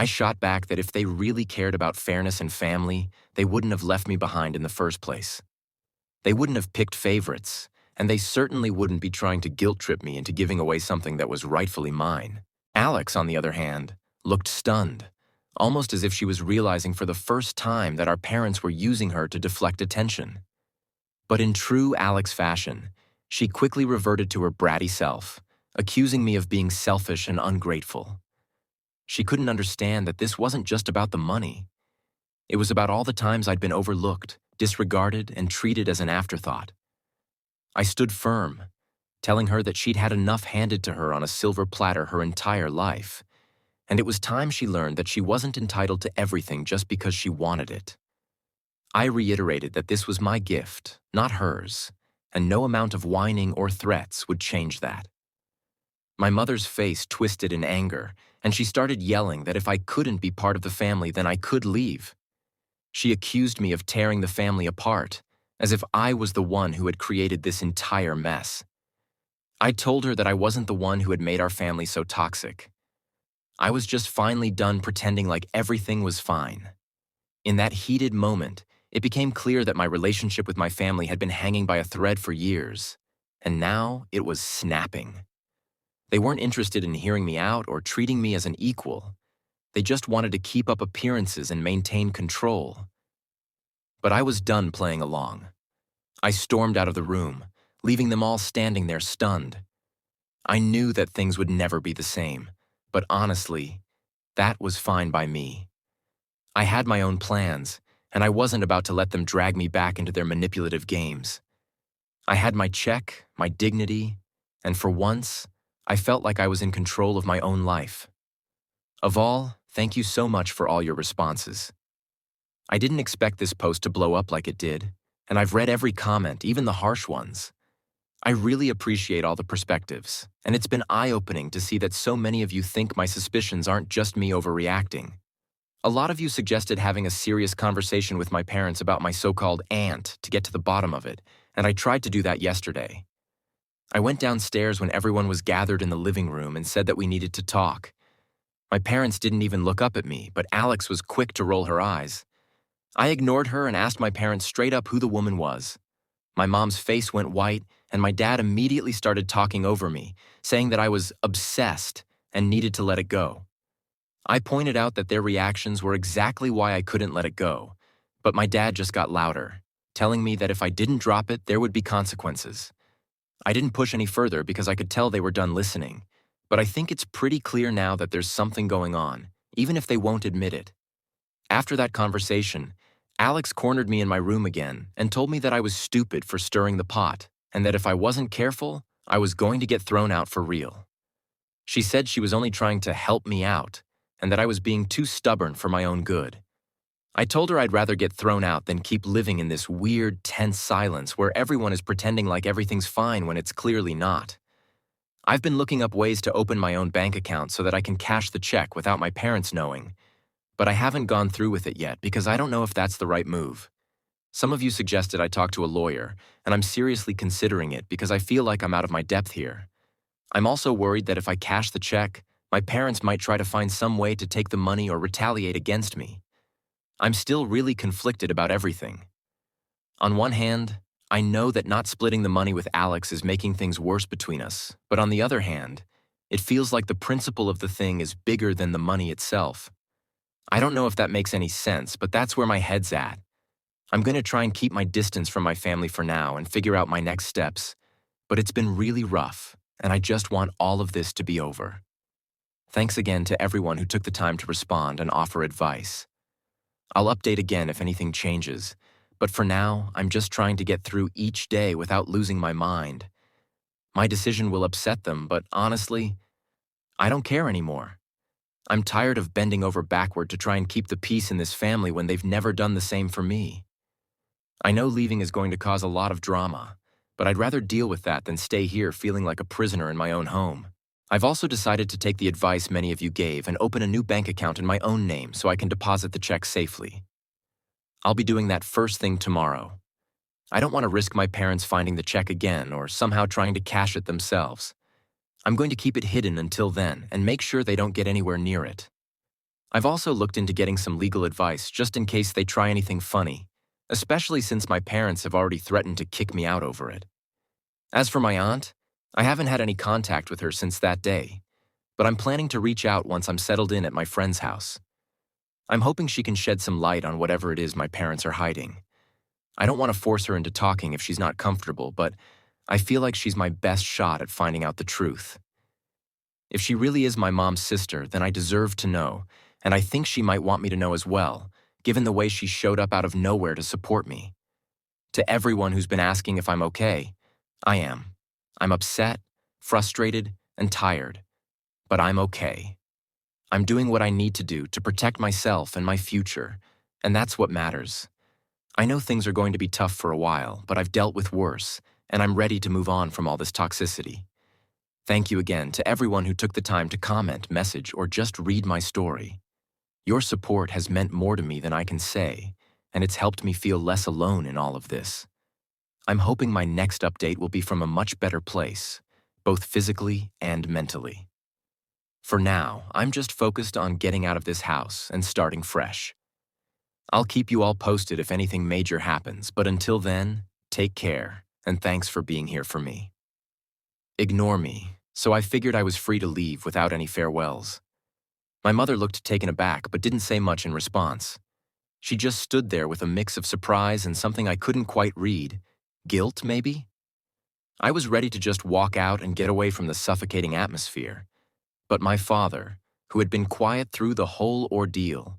I shot back that if they really cared about fairness and family, they wouldn't have left me behind in the first place. They wouldn't have picked favorites, and they certainly wouldn't be trying to guilt trip me into giving away something that was rightfully mine. Alex, on the other hand, looked stunned, almost as if she was realizing for the first time that our parents were using her to deflect attention. But in true Alex fashion, she quickly reverted to her bratty self, accusing me of being selfish and ungrateful. She couldn't understand that this wasn't just about the money. It was about all the times I'd been overlooked, disregarded, and treated as an afterthought. I stood firm, telling her that she'd had enough handed to her on a silver platter her entire life, and it was time she learned that she wasn't entitled to everything just because she wanted it. I reiterated that this was my gift, not hers, and no amount of whining or threats would change that. My mother's face twisted in anger, and she started yelling that if I couldn't be part of the family, then I could leave. She accused me of tearing the family apart, as if I was the one who had created this entire mess. I told her that I wasn't the one who had made our family so toxic. I was just finally done pretending like everything was fine. In that heated moment, it became clear that my relationship with my family had been hanging by a thread for years, and now it was snapping. They weren't interested in hearing me out or treating me as an equal. They just wanted to keep up appearances and maintain control. But I was done playing along. I stormed out of the room, leaving them all standing there stunned. I knew that things would never be the same, but honestly, that was fine by me. I had my own plans, and I wasn't about to let them drag me back into their manipulative games. I had my check, my dignity, and for once, I felt like I was in control of my own life. Of all, thank you so much for all your responses. I didn't expect this post to blow up like it did, and I've read every comment, even the harsh ones. I really appreciate all the perspectives, and it's been eye-opening to see that so many of you think my suspicions aren't just me overreacting. A lot of you suggested having a serious conversation with my parents about my so-called aunt to get to the bottom of it, and I tried to do that yesterday. I went downstairs when everyone was gathered in the living room and said that we needed to talk. My parents didn't even look up at me, but Alex was quick to roll her eyes. I ignored her and asked my parents straight up who the woman was. My mom's face went white, and my dad immediately started talking over me, saying that I was obsessed and needed to let it go. I pointed out that their reactions were exactly why I couldn't let it go, but my dad just got louder, telling me that if I didn't drop it, there would be consequences. I didn't push any further because I could tell they were done listening, but I think it's pretty clear now that there's something going on, even if they won't admit it. After that conversation, Alex cornered me in my room again and told me that I was stupid for stirring the pot, and that if I wasn't careful, I was going to get thrown out for real. She said she was only trying to help me out, and that I was being too stubborn for my own good. I told her I'd rather get thrown out than keep living in this weird, tense silence where everyone is pretending like everything's fine when it's clearly not. I've been looking up ways to open my own bank account so that I can cash the check without my parents knowing, but I haven't gone through with it yet because I don't know if that's the right move. Some of you suggested I talk to a lawyer, and I'm seriously considering it because I feel like I'm out of my depth here. I'm also worried that if I cash the check, my parents might try to find some way to take the money or retaliate against me. I'm still really conflicted about everything. On one hand, I know that not splitting the money with Alex is making things worse between us, but on the other hand, it feels like the principle of the thing is bigger than the money itself. I don't know if that makes any sense, but that's where my head's at. I'm going to try and keep my distance from my family for now and figure out my next steps, but it's been really rough, and I just want all of this to be over. Thanks again to everyone who took the time to respond and offer advice. I'll update again if anything changes, but for now, I'm just trying to get through each day without losing my mind. My decision will upset them, but honestly, I don't care anymore. I'm tired of bending over backward to try and keep the peace in this family when they've never done the same for me. I know leaving is going to cause a lot of drama, but I'd rather deal with that than stay here feeling like a prisoner in my own home. I've also decided to take the advice many of you gave and open a new bank account in my own name so I can deposit the check safely. I'll be doing that first thing tomorrow. I don't want to risk my parents finding the check again or somehow trying to cash it themselves. I'm going to keep it hidden until then and make sure they don't get anywhere near it. I've also looked into getting some legal advice just in case they try anything funny, especially since my parents have already threatened to kick me out over it. As for my aunt, I haven't had any contact with her since that day, but I'm planning to reach out once I'm settled in at my friend's house. I'm hoping she can shed some light on whatever it is my parents are hiding. I don't want to force her into talking if she's not comfortable, but I feel like she's my best shot at finding out the truth. If she really is my mom's sister, then I deserve to know, and I think she might want me to know as well, given the way she showed up out of nowhere to support me. To everyone who's been asking if I'm okay, I am. I'm upset, frustrated, and tired, but I'm okay. I'm doing what I need to do to protect myself and my future, and that's what matters. I know things are going to be tough for a while, but I've dealt with worse, and I'm ready to move on from all this toxicity. Thank you again to everyone who took the time to comment, message, or just read my story. Your support has meant more to me than I can say, and it's helped me feel less alone in all of this. I'm hoping my next update will be from a much better place, both physically and mentally. For now, I'm just focused on getting out of this house and starting fresh. I'll keep you all posted if anything major happens, but until then, take care, and thanks for being here for me. Ignore me, so I figured I was free to leave without any farewells. My mother looked taken aback but didn't say much in response. She just stood there with a mix of surprise and something I couldn't quite read. Guilt, maybe? I was ready to just walk out and get away from the suffocating atmosphere. But my father, who had been quiet through the whole ordeal,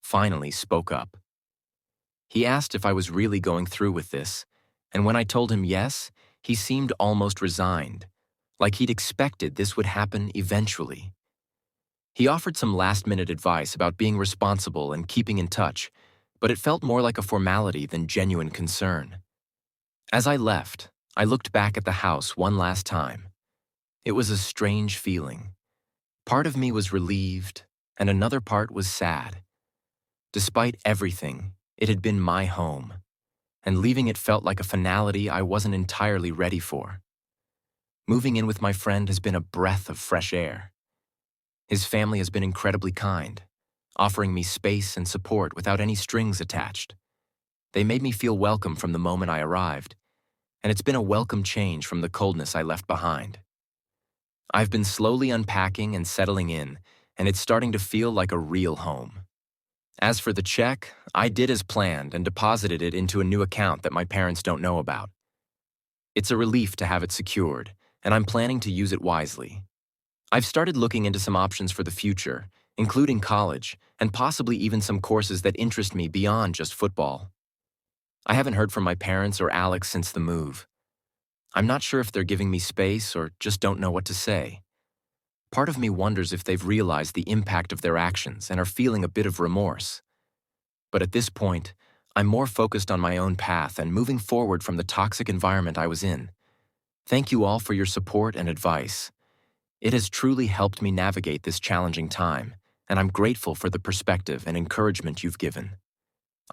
finally spoke up. He asked if I was really going through with this, and when I told him yes, he seemed almost resigned, like he'd expected this would happen eventually. He offered some last-minute advice about being responsible and keeping in touch, but it felt more like a formality than genuine concern. As I left, I looked back at the house one last time. It was a strange feeling. Part of me was relieved, and another part was sad. Despite everything, it had been my home, and leaving it felt like a finality I wasn't entirely ready for. Moving in with my friend has been a breath of fresh air. His family has been incredibly kind, offering me space and support without any strings attached. They made me feel welcome from the moment I arrived, and it's been a welcome change from the coldness I left behind. I've been slowly unpacking and settling in, and it's starting to feel like a real home. As for the check, I did as planned and deposited it into a new account that my parents don't know about. It's a relief to have it secured, and I'm planning to use it wisely. I've started looking into some options for the future, including college, and possibly even some courses that interest me beyond just football. I haven't heard from my parents or Alex since the move. I'm not sure if they're giving me space or just don't know what to say. Part of me wonders if they've realized the impact of their actions and are feeling a bit of remorse. But at this point, I'm more focused on my own path and moving forward from the toxic environment I was in. Thank you all for your support and advice. It has truly helped me navigate this challenging time, and I'm grateful for the perspective and encouragement you've given.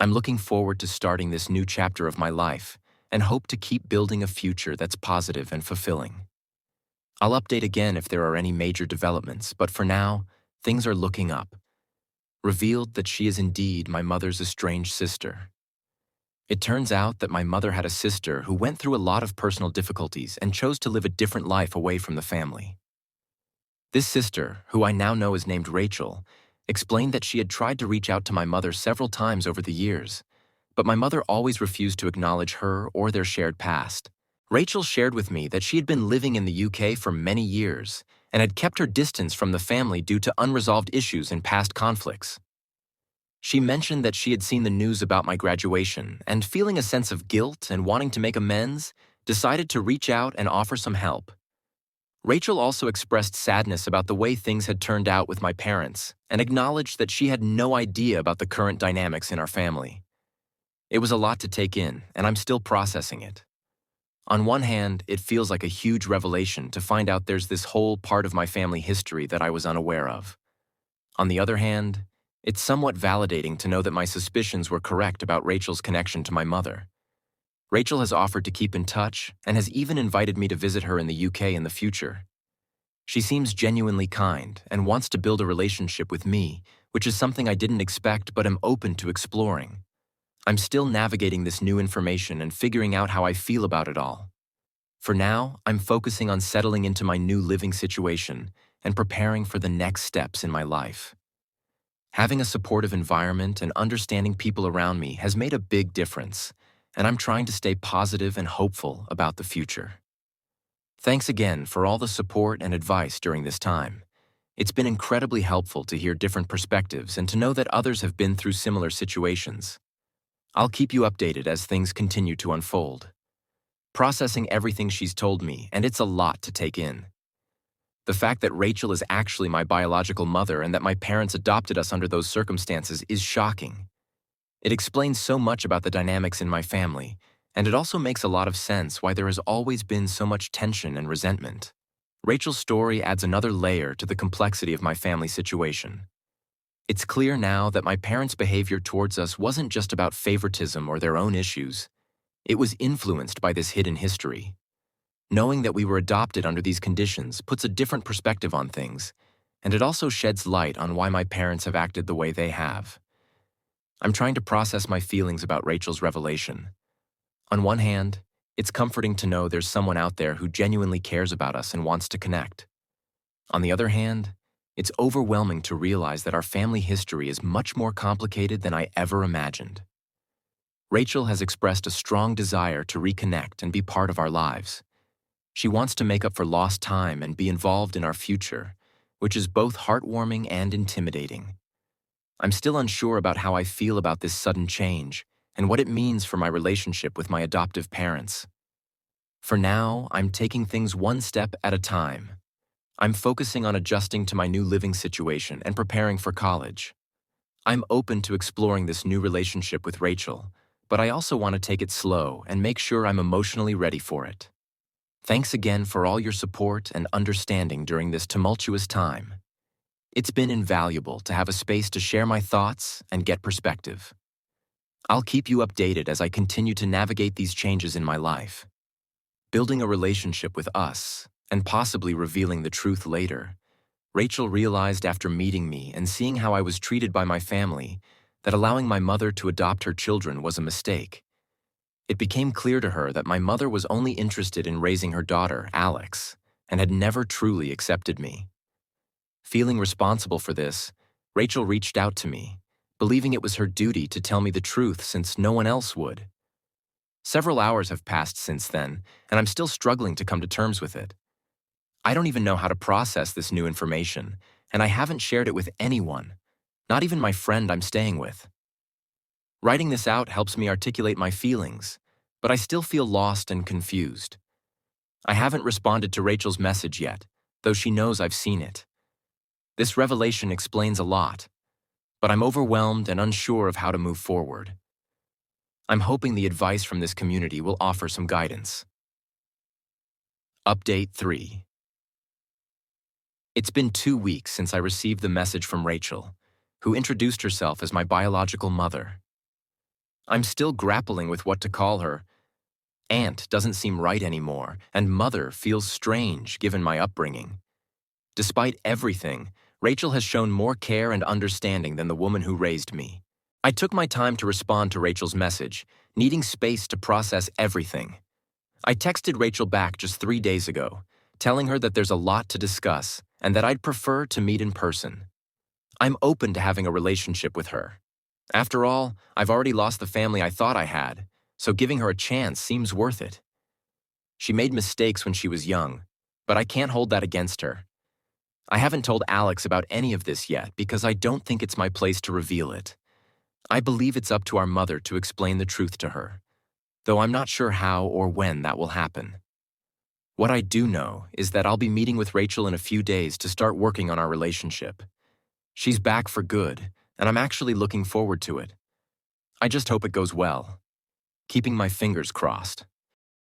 I'm looking forward to starting this new chapter of my life and hope to keep building a future that's positive and fulfilling. I'll update again if there are any major developments, but for now, things are looking up. Revealed that she is indeed my mother's estranged sister. It turns out that my mother had a sister who went through a lot of personal difficulties and chose to live a different life away from the family. This sister, who I now know is named Rachel, explained that she had tried to reach out to my mother several times over the years, but my mother always refused to acknowledge her or their shared past. Rachel shared with me that she had been living in the UK for many years and had kept her distance from the family due to unresolved issues and past conflicts. She mentioned that she had seen the news about my graduation and, feeling a sense of guilt and wanting to make amends, decided to reach out and offer some help. Rachel also expressed sadness about the way things had turned out with my parents and acknowledged that she had no idea about the current dynamics in our family. It was a lot to take in, and I'm still processing it. On one hand, it feels like a huge revelation to find out there's this whole part of my family history that I was unaware of. On the other hand, it's somewhat validating to know that my suspicions were correct about Rachel's connection to my mother. Rachel has offered to keep in touch and has even invited me to visit her in the UK in the future. She seems genuinely kind and wants to build a relationship with me, which is something I didn't expect but am open to exploring. I'm still navigating this new information and figuring out how I feel about it all. For now, I'm focusing on settling into my new living situation and preparing for the next steps in my life. Having a supportive environment and understanding people around me has made a big difference, and I'm trying to stay positive and hopeful about the future. Thanks again for all the support and advice during this time. It's been incredibly helpful to hear different perspectives and to know that others have been through similar situations. I'll keep you updated as things continue to unfold. Processing everything she's told me, and it's a lot to take in. The fact that Rachel is actually my biological mother and that my parents adopted us under those circumstances is shocking. It explains so much about the dynamics in my family, and it also makes a lot of sense why there has always been so much tension and resentment. Rachel's story adds another layer to the complexity of my family situation. It's clear now that my parents' behavior towards us wasn't just about favoritism or their own issues. It was influenced by this hidden history. Knowing that we were adopted under these conditions puts a different perspective on things, and it also sheds light on why my parents have acted the way they have. I'm trying to process my feelings about Rachel's revelation. On one hand, it's comforting to know there's someone out there who genuinely cares about us and wants to connect. On the other hand, it's overwhelming to realize that our family history is much more complicated than I ever imagined. Rachel has expressed a strong desire to reconnect and be part of our lives. She wants to make up for lost time and be involved in our future, which is both heartwarming and intimidating. I'm still unsure about how I feel about this sudden change and what it means for my relationship with my adoptive parents. For now, I'm taking things one step at a time. I'm focusing on adjusting to my new living situation and preparing for college. I'm open to exploring this new relationship with Rachel, but I also want to take it slow and make sure I'm emotionally ready for it. Thanks again for all your support and understanding during this tumultuous time. It's been invaluable to have a space to share my thoughts and get perspective. I'll keep you updated as I continue to navigate these changes in my life. Building a relationship with us, and possibly revealing the truth later, Rachel realized after meeting me and seeing how I was treated by my family that allowing my mother to adopt her children was a mistake. It became clear to her that my mother was only interested in raising her daughter, Alex, and had never truly accepted me. Feeling responsible for this, Rachel reached out to me, believing it was her duty to tell me the truth since no one else would. Several hours have passed since then, and I'm still struggling to come to terms with it. I don't even know how to process this new information, and I haven't shared it with anyone, not even my friend I'm staying with. Writing this out helps me articulate my feelings, but I still feel lost and confused. I haven't responded to Rachel's message yet, though she knows I've seen it. This revelation explains a lot, but I'm overwhelmed and unsure of how to move forward. I'm hoping the advice from this community will offer some guidance. Update 3. It's been 2 weeks since I received the message from Rachel, who introduced herself as my biological mother. I'm still grappling with what to call her. Aunt doesn't seem right anymore, and mother feels strange given my upbringing. Despite everything, Rachel has shown more care and understanding than the woman who raised me. I took my time to respond to Rachel's message, needing space to process everything. I texted Rachel back just 3 days ago, telling her that there's a lot to discuss and that I'd prefer to meet in person. I'm open to having a relationship with her. After all, I've already lost the family I thought I had, so giving her a chance seems worth it. She made mistakes when she was young, but I can't hold that against her. I haven't told Alex about any of this yet because I don't think it's my place to reveal it. I believe it's up to our mother to explain the truth to her, though I'm not sure how or when that will happen. What I do know is that I'll be meeting with Rachel in a few days to start working on our relationship. She's back for good, and I'm actually looking forward to it. I just hope it goes well. Keeping my fingers crossed.